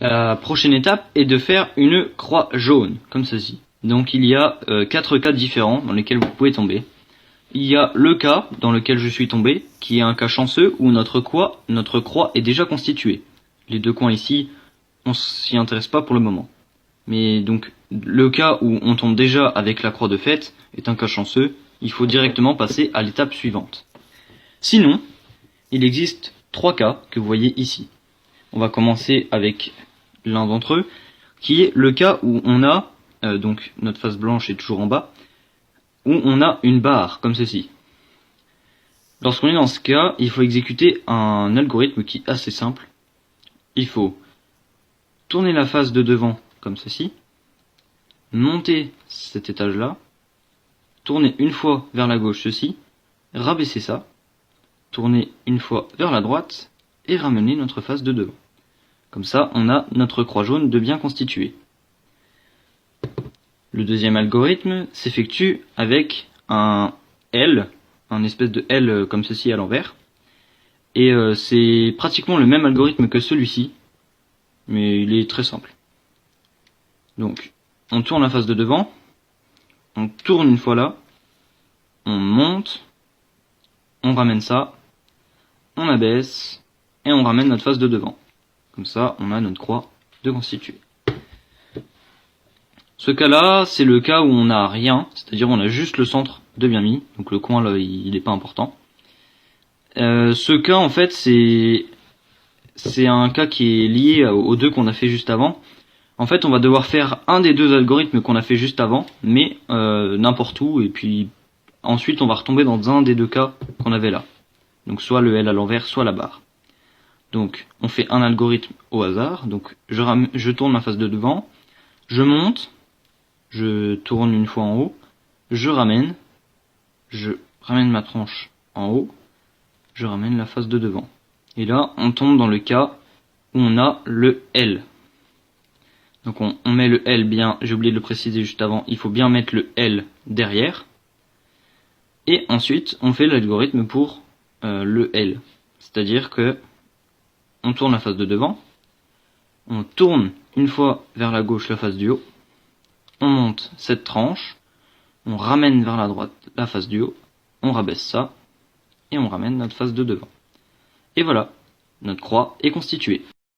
La prochaine étape est de faire une croix jaune, comme ceci. Donc il y a 4 cas différents dans lesquels vous pouvez tomber. Il y a le cas dans lequel je suis tombé, qui est un cas chanceux où notre croix est déjà constituée. Les deux coins ici, on s'y intéresse pas pour le moment. Mais donc le cas où on tombe déjà avec la croix de fait est un cas chanceux, il faut directement passer à l'étape suivante. Sinon, il existe 3 cas que vous voyez ici. On va commencer avec l'un d'entre eux, qui est le cas où on a, donc notre face blanche est toujours en bas, où on a une barre, comme ceci. Lorsqu'on est dans ce cas, il faut exécuter un algorithme qui est assez simple. Il faut tourner la face de devant, comme ceci, monter cet étage-là, tourner une fois vers la gauche ceci, rabaisser ça, tourner une fois vers la droite, et ramener notre face de devant. Comme ça, on a notre croix jaune de bien constituée. Le deuxième algorithme s'effectue avec un L, un espèce de L comme ceci à l'envers. Et c'est pratiquement le même algorithme que celui-ci, mais il est très simple. Donc, on tourne la face de devant, on tourne une fois là, on monte, on ramène ça, on abaisse, et on ramène notre face de devant. Comme ça, on a notre croix de constituée. Ce cas-là, c'est le cas où on n'a rien, c'est-à-dire on a juste le centre de bien mis, donc le coin là, il n'est pas important. Ce cas, en fait, c'est un cas qui est lié aux deux qu'on a fait juste avant. En fait, on va devoir faire un des deux algorithmes qu'on a fait juste avant, mais n'importe où, et puis ensuite on va retomber dans un des deux cas qu'on avait là. Donc soit le L à l'envers, soit la barre. Donc on fait un algorithme au hasard, donc je tourne ma face de devant, je monte, je tourne une fois en haut, je ramène ma tranche en haut, je ramène la face de devant. Et là, on tombe dans le cas où on a le L. Donc on met le L bien, j'ai oublié de le préciser juste avant, il faut bien mettre le L derrière. Et ensuite, on fait l'algorithme pour le L. C'est-à-dire que on tourne la face de devant, on tourne une fois vers la gauche la face du haut, on monte cette tranche, on ramène vers la droite la face du haut, on rabaisse ça, et on ramène notre face de devant. Et voilà, notre croix est constituée.